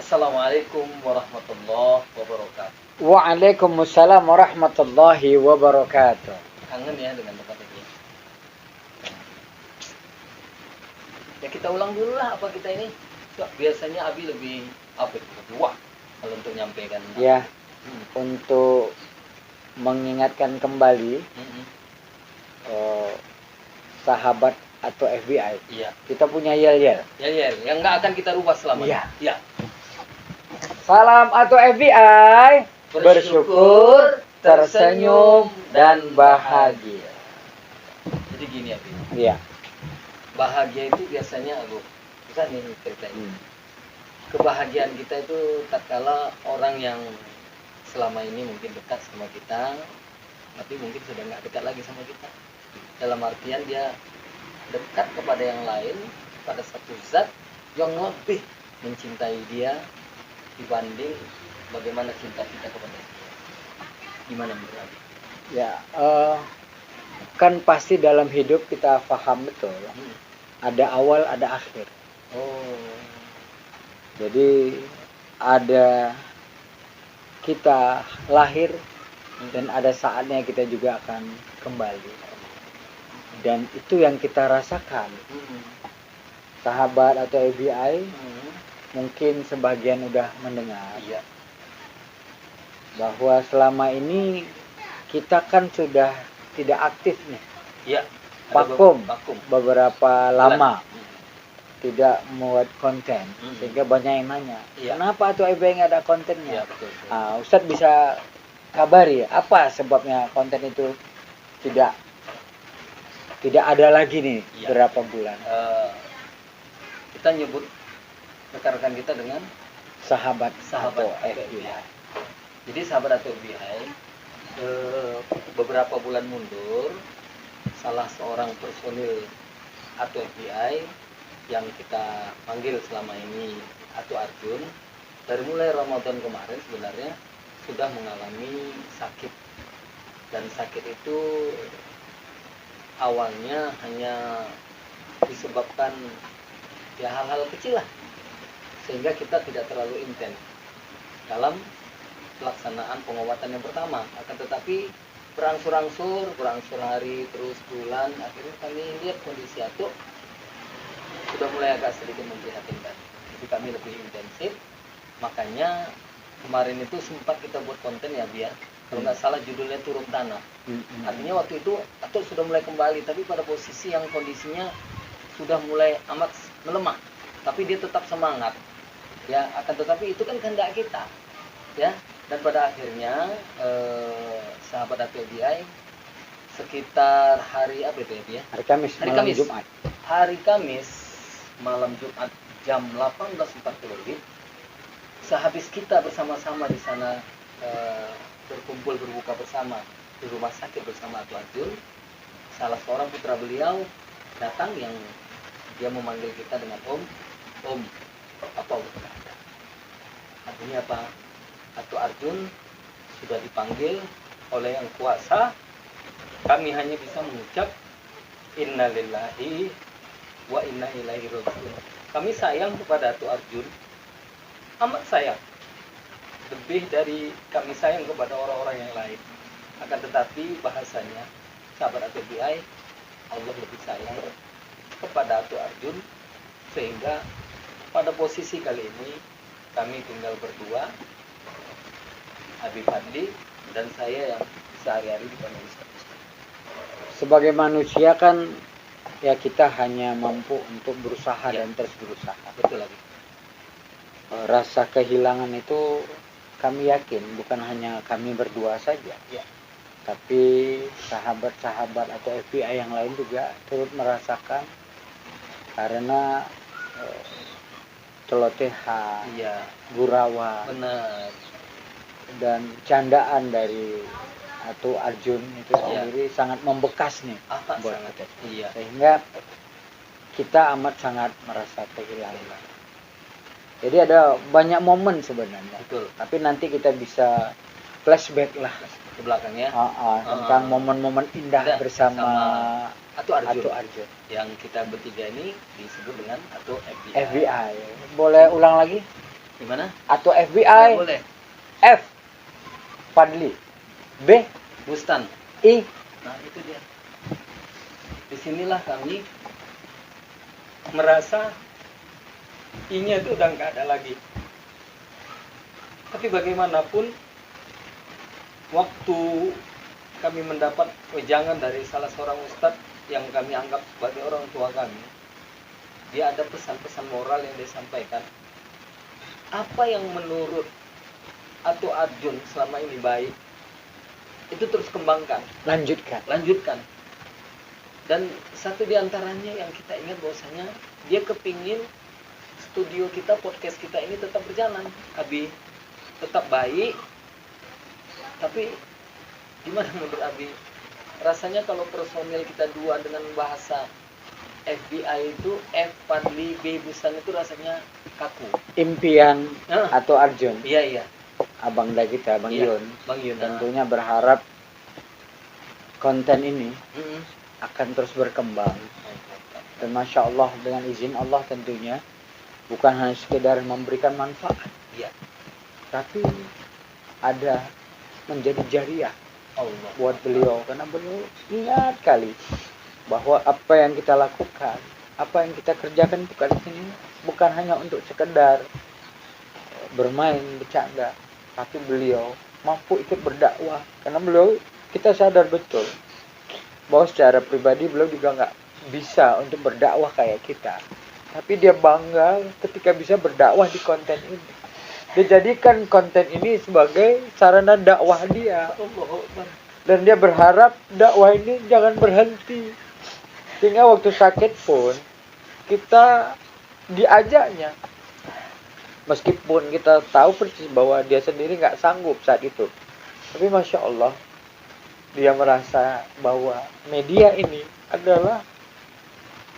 Assalamualaikum warahmatullahi wabarakatuh. Waalaikumsalam warahmatullahi wabarakatuh. Kangen ya dengan tempat ini. Ya kita ulang dulu lah apa kita ini. Biasanya Abi lebih berdua kalau untuk nyampaikan. Ya, untuk mengingatkan kembali Mm-mm. sahabat atau FBI. Iya. Kita punya yel-yel. Ya, yang nggak akan kita rubah selamanya. Iya. Salam atau FBI, bersyukur, tersenyum, dan bahagia. Jadi gini Abi. Iya. Bahagia itu biasanya bisa nih ceritain. Kebahagiaan kita itu tatkala orang yang selama ini mungkin dekat sama kita, tapi mungkin sudah nggak dekat lagi sama kita. Dalam artian dia dekat kepada yang lain, pada satu zat yang lebih mencintai dia dibanding bagaimana cinta kita kepada dia. Gimana menurut Abi? Ya, kan pasti dalam hidup kita paham betul. Ada awal, ada akhir. Oh. Jadi ada kita lahir dan ada saatnya kita juga akan kembali. Dan itu yang kita rasakan. Sahabat atau FBI mungkin sebagian udah mendengar. Iya. Bahwa selama ini kita kan sudah tidak aktif nih. Iya. Vakum. Vakum. Beberapa lama tidak membuat konten, sehingga banyak yang nanya, kenapa tuh FBI nggak ada kontennya? Iya, betul. Ustadz bisa kabari apa sebabnya konten itu tidak ada lagi nih berapa bulan? Kita nyebut rekan-rekan kita dengan sahabat atau FBI. Jadi sahabat atau FBI beberapa bulan mundur, salah seorang personil atau FBI yang kita panggil selama ini atau Arjun, dari mulai Ramadan kemarin sebenarnya sudah mengalami sakit, dan sakit itu awalnya hanya disebabkan ya hal-hal kecil lah, sehingga kita tidak terlalu intens dalam pelaksanaan pengobatan yang pertama. Akan tetapi berangsur-angsur hari, terus bulan, akhirnya kami lihat kondisi Atuk sudah mulai agak sedikit memprihatinkan. Jadi kami lebih intensif. Makanya kemarin itu sempat kita buat konten ya biar kalau nggak salah judulnya Turun Tanah. Artinya waktu itu Atuk sudah mulai kembali, tapi pada posisi yang kondisinya sudah mulai amat melemah, tapi dia tetap semangat. Ya, akan tetapi itu kan kehendak kita. Ya, dan pada akhirnya sahabat FBI sekitar hari apa itu ya? Hari Kamis, malam Jumat. Hari Kamis malam Jumat jam 18.40, sehabis kita bersama-sama di sana berkumpul berbuka bersama di rumah sakit bersama Atu Arjun, salah seorang putra beliau datang yang dia memanggil kita dengan Om apa berkata. Artinya apa? Atu Arjun sudah dipanggil oleh yang kuasa. Kami hanya bisa mengucap innalillahi wa inna ilaihi raji'un. Kami sayang kepada Atu Arjun, amat sayang, lebih dari kami sayang kepada orang-orang yang lain. Akan tetapi bahasanya sahabat Atu FBI, Allah lebih sayang kepada Atu Arjun, sehingga pada posisi kali ini kami tinggal berdua, Habib Fadli dan saya yang sehari-hari dipanggil Ustaz. Sebagai manusia kan ya kita hanya mampu untuk berusaha dan terus berusaha. Betul lagi. Rasa kehilangan itu kami yakin bukan hanya kami berdua saja. Ya. Tapi sahabat-sahabat atau FBI yang lain juga turut merasakan, karena celotehan, gurauan, benar, dan candaan dari Atu Arjun itu sendiri sangat membekas nih buat kita. Sehingga kita amat sangat merasa kehilangan. Jadi ada banyak momen sebenarnya. Betul. Tapi nanti kita bisa flashback lah ke belakangnya tentang momen-momen indah bersama Atu Arjun. Yang kita bertiga ini disebut dengan Atu FBI. Boleh ulang lagi? Gimana? Atau FBI. Boleh. F. Fadli. B. Bustan. I. Nah itu dia. Disinilah kami merasa I-nya itu udah nggak ada lagi. Tapi bagaimanapun waktu kami mendapat wejangan dari salah seorang ustadz yang kami anggap sebagai orang tua kami, dia ada pesan-pesan moral yang disampaikan. Apa yang menurut Atu Arjun selama ini baik, itu terus kembangkan. Lanjutkan. Dan satu diantaranya yang kita ingat bahwasanya dia kepingin studio kita, podcast kita ini tetap berjalan, Abi, tetap baik. Tapi gimana menurut Abi? Rasanya kalau personil kita dua dengan bahasa FBI itu F Fadli, B Bustan itu rasanya kaku. Impian Atu Arjun. Iya. Abang da kita, Bang Yun. Bang Yun. Tentunya berharap konten ini akan terus berkembang. Dan Masya Allah, dengan izin Allah tentunya bukan hanya sekedar memberikan manfaat, tapi ada menjadi jariah buat beliau, karena beliau ingat kali bahwa apa yang kita lakukan, apa yang kita kerjakan bukan hanya untuk sekedar bermain, bercanda, tapi beliau mampu ikut berdakwah, karena beliau, kita sadar betul bahwa secara pribadi beliau juga nggak bisa untuk berdakwah kayak kita, tapi dia bangga ketika bisa berdakwah di konten ini. Dia jadikan konten ini sebagai sarana dakwah dia, dan dia berharap dakwah ini jangan berhenti, sehingga waktu sakit pun kita diajaknya, meskipun kita tahu persis bahwa dia sendiri nggak sanggup saat itu, tapi Masya Allah, dia merasa bahwa media ini adalah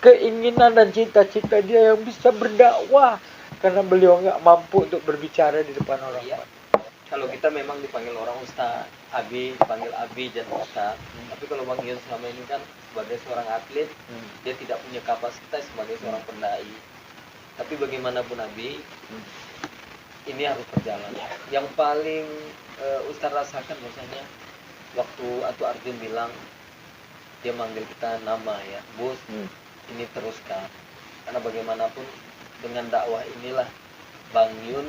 keinginan dan cita-cita dia yang bisa berdakwah, karena beliau nggak mampu untuk berbicara di depan orang. Kalau kita memang dipanggil orang ustaz, Abi, dipanggil Abi dan ustaz. Tapi kalau Bang Yun selama ini kan sebagai seorang atlet, dia tidak punya kapasitas sebagai seorang pendai. Tapi bagaimanapun Abi, ini harus berjalan. Yang paling ustaz rasakan misalnya waktu Atu Arjun bilang, dia manggil kita nama ya, Bos, ini teruskan. Karena bagaimanapun dengan dakwah inilah Bang Yun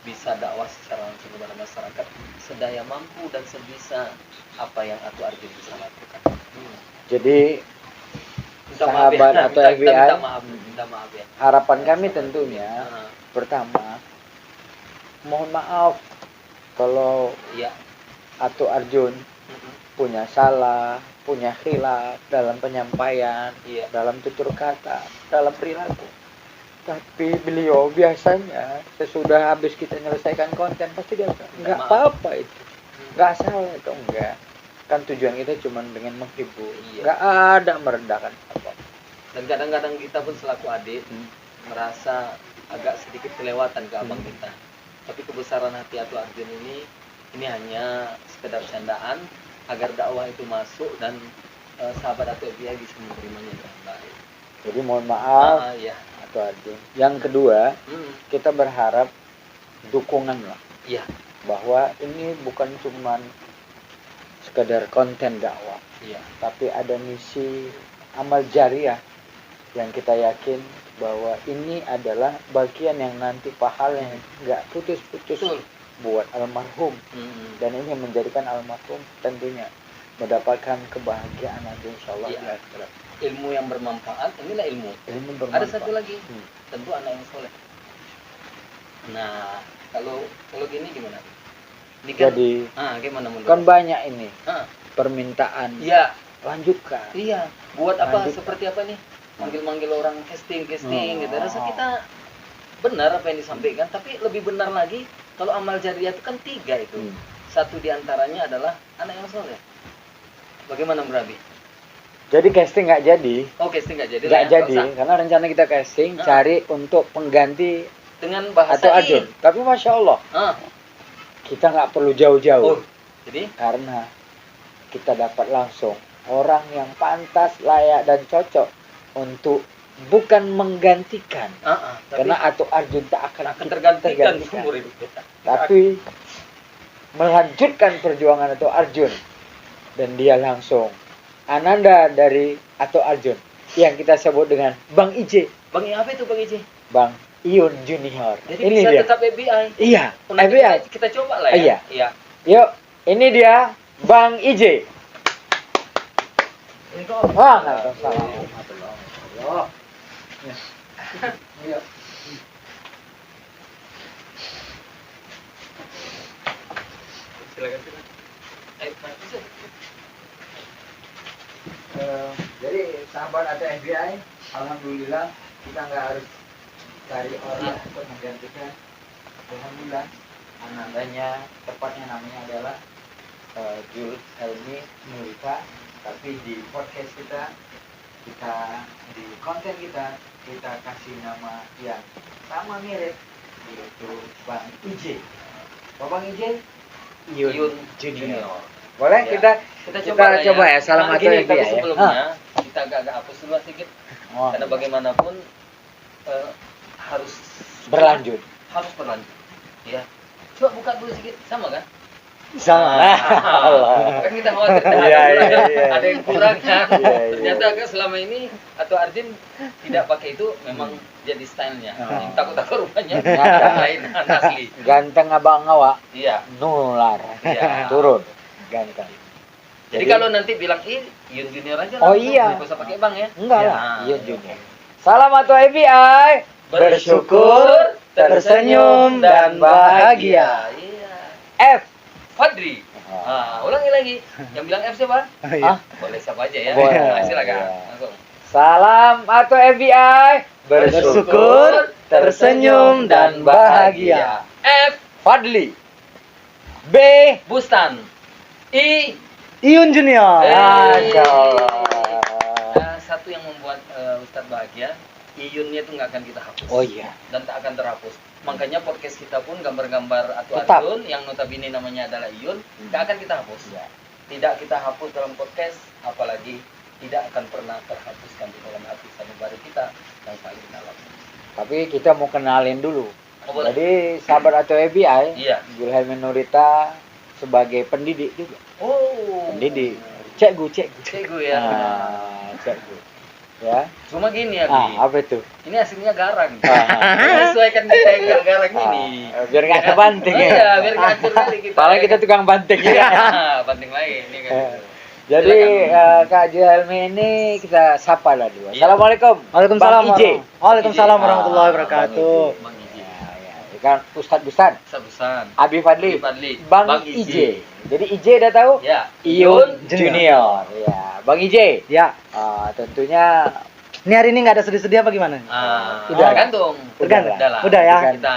bisa dakwah secara langsung kepada masyarakat sedaya mampu dan sebisa apa yang Atu Arjun bisa lakukan. Jadi sahabat atau FBI, minta maaf ya. Harapan kami tentunya pertama, mohon maaf kalau Atu Arjun punya salah, punya khilaf dalam penyampaian, dalam tutur kata, dalam perilaku. Tapi beliau biasanya sesudah habis kita menyelesaikan konten pasti dia nggak apa-apa itu, nggak salah itu, enggak. Kan tujuan kita cuma dengan menghibur, nggak ada merendahkan apa. Dan kadang-kadang kita pun selaku adik merasa agak sedikit kelewatan ke abang kita. Tapi kebesaran hati Atu Arjun ini hanya sekedar candaan agar dakwah itu masuk dan sahabat Atu FBI bisa menerimanya dengan baik. Jadi mohon maaf Atu Arjun. Yang kedua, kita berharap dukungan lah. Bahwa ini bukan cuma sekedar konten dakwah, tapi ada misi amal jariah yang kita yakin bahwa ini adalah bagian yang nanti pahalanya nggak putus-putus buat almarhum, dan ini menjadikan almarhum tentunya mendapatkan kebahagiaan nanti insyaallah di akhirat. Ilmu yang bermanfaat, inilah ilmu bermanfaat. Ada satu lagi, tentu anak yang soleh. Nah, kalau gini gimana? Ini kan, jadi gimana menurut? Kan banyak ini permintaan. Lanjutkan. Buat apa? Lanjutkan. Seperti apa nih? Manggil-manggil orang casting gitu. Rasa kita benar apa yang disampaikan, tapi lebih benar lagi kalau amal jariah itu kan 3 itu. Satu diantaranya adalah anak yang soleh. Bagaimana Merabi? Jadi casting nggak jadi. Casting nggak jadi. Nggak jadi, karena rencana kita casting cari untuk pengganti dengan bahasa Atu Arjun. Tapi Masya Allah, kita nggak perlu jauh-jauh. Jadi? Karena kita dapat langsung orang yang pantas, layak dan cocok untuk bukan menggantikan. Tapi Karena Ato Arjun tak akan tergantikan seumur hidup kita. Tapi melanjutkan perjuangan Ato Arjun, dan dia langsung ananda dari Ato Arjun yang kita sebut dengan Bang Ije. Bang apa itu Bang Ije? Bang Iyun Junior. Jadi ini bisa dia. tetap FBI. Iya, Nanti FBI. Kita coba lah ya. Iya. Yuk, ini dia Bang Ije. Waalaikumsalam. Iya. Silakan. Jadi sahabat atau FBI, alhamdulillah kita nggak harus cari orang untuk menggantikan. Alhamdulillah, anandanya tepatnya namanya adalah Jules Helmi Nurika. Tapi di podcast kita di konten kita kasih nama yang sama mirip, yaitu Bang Ije. Bang Ije, Iyun Junior. Boleh ya. kita coba ya. Salam atau gini, tapi ya. sebelumnya kita agak hapus dulu sedikit. Karena bagaimanapun harus berlanjut. Ya. Coba buka dulu sedikit, sama kan? Sama. Kan kita khawatir ada yang kurang kan. Ternyata agak selama ini Ato Arjun tidak pakai itu, memang jadi stylenya. Takut-takut rupanya lain asli. Ganteng abang awak. Iya. Nular. Turun. Ganteng. Jadi kalau nanti bilang Iyun Junior aja. Oh iya. Enggak usah pakai Bang ya. Enggak lah. Iyun Junior. Salam Ato FBI. Bersyukur, tersenyum dan bahagia. Iya. F. Fadli. Ulangi lagi. Yang bilang F siapa? Boleh siapa aja ya. Boleh. Silakan. Langsung. Salam Ato FBI. Bersyukur, tersenyum dan bahagia. F. Fadli. B. Bustan. I. Iyun Junior. Masya Allah. Satu yang membuat Ustadz bahagia, Iyunnya itu nggak akan kita hapus. Oh iya. Dan tak akan terhapus. Makanya podcast kita pun gambar-gambar Ato Tetap. Arjun yang notabene namanya adalah Iyun, nggak akan kita hapus. Ya. Tidak kita hapus dalam podcast, apalagi tidak akan pernah terhapuskan di dalam hati sanubari kita yang paling dalam. Tapi kita mau kenalin dulu. Boleh. Jadi sahabat Ato FBI, Iya. Julhelmi Nurita sebagai pendidik juga. Oh. Pendidik. Cikgu. Cikgu ya. Cikgu. Ya. Cuma gini ya, Bi. Apa itu? Ini aslinya garang. Sesuaikan kita yang garang ini. Biar nggak kebanting ya. Iya, biar nggak hancur kali kita. Padahal kita tukang banting ya. Banting lain ini kan. Jadi Kak Julhelmi ini kita sapa lah dulu. Iya. Assalamualaikum. Waalaikumsalam. Bang Ije. Waalaikumsalam warahmatullahi wabarakatuh. Bang Ije. Ya, kan Ustadz Bustan. Sabusan. Abi Fadli. Bang Ije. Jadi Ije udah tahu? Ya. Iyun Junior. Ya, Bang Ije. Ya. Tentunya Ini hari ini nggak ada sedih-sedih apa gimana? Udah. Tergantung. Tergantung. Lah. Udah ya. Kita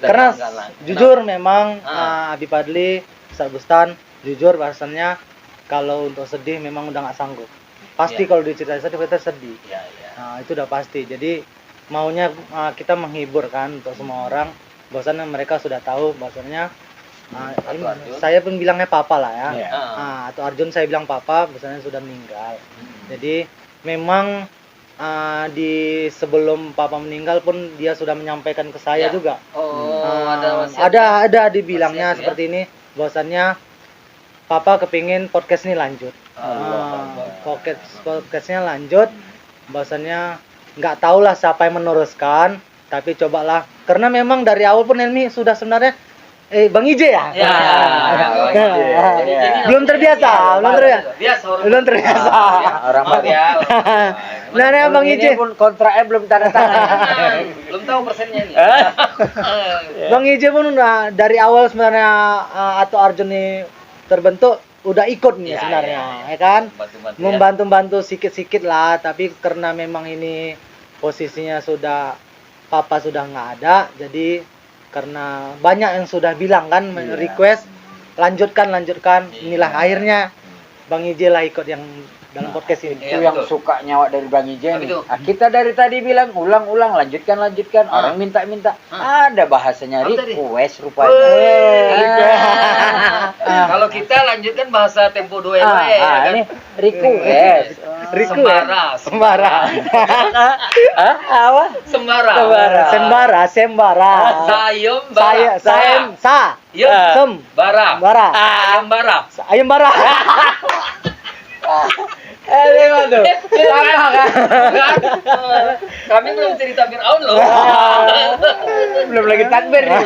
Karena enggak lah. jujur memang Ah. Abi Padli, Ustadz Bustan, jujur bahasanya kalau untuk sedih memang udah nggak sanggup. Pasti Iya. kalau diceritain sedih kita sedih. Iya, iya. Nah, itu udah pasti. Jadi maunya kita menghibur kan untuk semua orang. Bahwasannya mereka sudah tahu bahwasannya Ato Arjun. saya pun bilangnya papa lah ya. Iya. Atau Arjun saya bilang papa, bahwasannya sudah meninggal. Jadi memang di sebelum papa meninggal pun dia sudah menyampaikan ke saya Ya. juga. Oh, ada wasiat. ada dibilangnya Wasiat, ya? seperti ini, bahwasannya papa kepingin podcast ini lanjut. Podcastnya lanjut, bahwasannya nggak tahulah siapa yang meneruskan, tapi cobalah, karena memang dari awal pun Helmi sudah sebenarnya Bang Ije ya. Ya. Belum terbiasa, belum terbiasa. Orang ya. Nah, Bang Ije pun kontraknya belum tanda tangan. Belum tahu persennya ini. Bang Ije pun udah dari awal sebenarnya Ato Arjun ini terbentuk udah ikut nih sebenarnya, ya kan? Membantu-bantu sikit-sikit lah, tapi karena memang ini posisinya papa sudah nggak ada, jadi karena banyak yang sudah bilang kan request lanjutkan, inilah akhirnya Bang Ije lah ikut yang dalam podcast ini. Itu yang suka nyawa dari Bang Ije nih. Kita dari tadi bilang ulang-ulang, lanjutkan. Orang minta-minta. Ada bahasanya request rupanya. Kalau kita lanjutkan bahasa tempo 2 ini request. Riku Sembara. Sembara. Apa? Sembara. Sembara, sembara. Sayem Saya, bara. sa, Yem. sem, Bara. bara. Ayam bara. Ayam bara. Lima tuh. Sama kan? Kami belum cerita Fir'aun loh. Belum lagi takbir nih.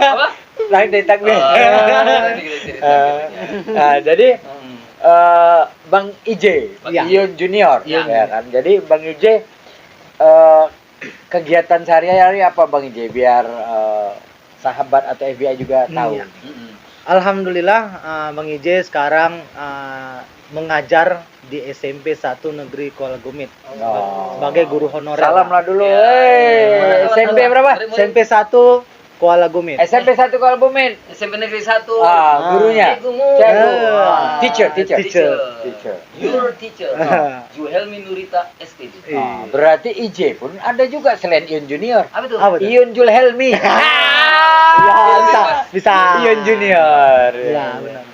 Apa? Lagi dari takbir. Nanti kita cerita gitu ya. Jadi Bang IJ, Ya. Ion Junior, Ya. ya kan. Jadi Bang IJ kegiatan sehari-hari apa Bang IJ biar sahabat atau FBI juga tahu. Iya. Alhamdulillah Bang IJ sekarang mengajar di SMP 1 Negeri Kuala Gumit sebagai guru honorer. Salam lah dulu. Ya. SMP berapa? SMP 1 Kuala Gumit. SMP 1 Kuala Bumit. SMP Negeri 1. Gurunya. Cikgu. Cikgu. Teacher. Teacher. Your teacher. Juhelmi Nurita STD. Berarti IJ pun ada juga selain Ion Junior. Apa itu? Apa tuh? Ion Julhelmi. Ya, bisa. Ion Junior. Ya, benar.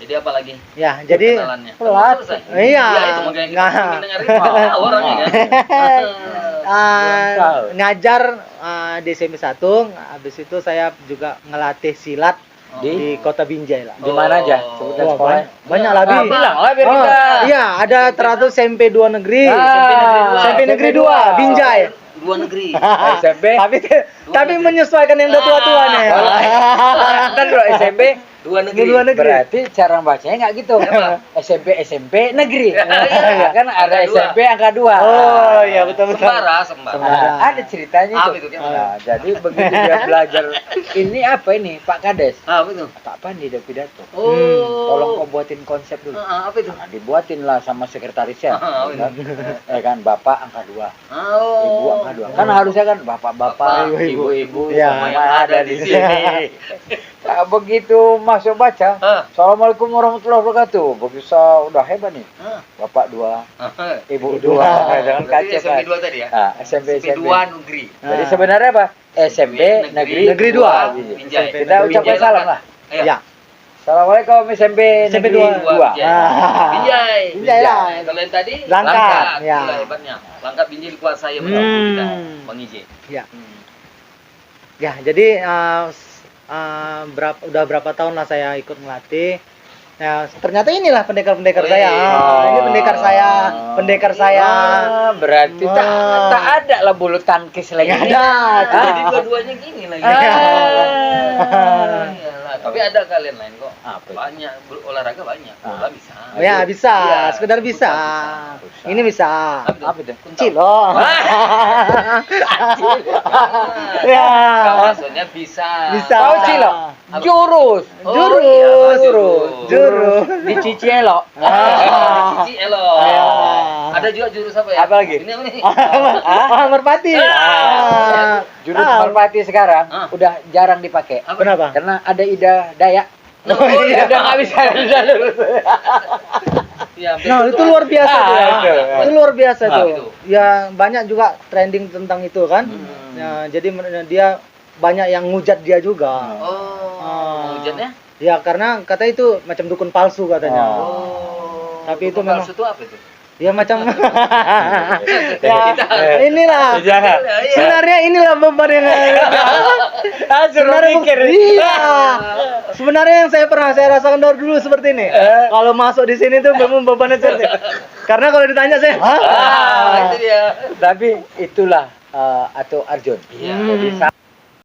Jadi apa lagi? Ya, jadi Kenalannya. pelat. Belum selesai? Iya. Ya, itu makanya kita Nggak. mendengar itu orangnya kan. tahu. Ngajar di SMP 1, habis itu saya juga ngelatih silat di Kota Binjai lah. Di mana aja? Sebutkan Wah, sekolahnya. banyak lah, Bi. Bilang lah biar kita. Iya, ada teratur SMP 2 negeri. SMP Negeri 2, Binjai. Luar negeri. SMP. Tapi menyesuaikan yang udah tua-tua nih. Ntar dulu SMP Luar negeri. Luar negeri. berarti cara bacanya nggak gitu. SMP negeri. Iya. Kan ada Angka dua. SMP angka 2. Oh, iya betul. Sembara. Ada ceritanya Apa tuh. itu? Nah, jadi begitu dia belajar ini apa ini Pak Kades? Apa itu? Pak Pandi ada pidato. Oh. Tolong kau buatin konsep dulu. Apa itu? Nah, dibuatin lah sama sekretarisnya. Ah, kan? Kan Bapak angka 2. Oh. Ibu angka 2. Kan harusnya kan bapak-bapak, Bapak, ibu-ibu ya. sama yang ada di sini. Nah, begitu masuk baca, Assalamualaikum warahmatullahi wabarakatuh. Begitu udah hebat nih. Bapak 2, ibu 2. Jangan Berarti kacau SMP kan. 2 tadi ya? Nah, SMP 2 negeri. Jadi sebenarnya apa? SMP negeri 2. Binjai. Kita ucapkan salam lah. Ayo. Ya. Assalamualaikum SMP SMP negeri 2. 2. Binjai. Binjai lah. Kalau yang tadi Langkat. Ya. Itulah hebatnya. Langkat Binjai dikuasai sama kita. Bang IJ. Ya. Ya, jadi udah berapa tahun lah saya ikut melatih. Ya, ternyata inilah pendekar-pendekar saya. Ini pendekar saya. Berarti tak ada lah bulu tangkis lagi. Nggak ada. Jadi dua-duanya gini lagi. Iyalah, tapi ada kalian lain kok. Apa? Banyak olahraga banyak. Bola bisa. Ya, bisa. Iya, Sekedar bisa. Bisa. Ini bisa. Apa itu? Cilo. Ya. Maksudnya bisa. Bisa. Tahu Cilo? Jurus. Oh, Jurus. iya, Jurus. Di Cici Elo. Cici elo. Ya. Ada juga jurus apa ya? Apa lagi? Ini apa nih? Merpati. Jurus Merpati sekarang udah jarang dipakai. Kenapa? Karena ada Ida Dayak. Oh, iya. Udah nggak bisa lulus. Ya, Nah, itu luar biasa tuh. itu. Itu luar biasa Nah, tuh. itu. Ya, banyak juga trending tentang itu kan. Ya, jadi dia banyak yang ngujat dia juga. Oh, hujannya? Ya, karena kata itu macam dukun palsu katanya. Oh. Tapi itu dukun memang- palsu itu apa itu? Ya macam Ya, inilah. Jangan. Sebenarnya inilah beban yang sebenarnya iya. Sebenarnya yang saya rasakan dari dulu seperti ini. Kalau masuk di sini tuh memang bebannya seperti. Karena kalau ditanya saya, Itu dia. Tapi itulah atau Arjun. Iya. Jadi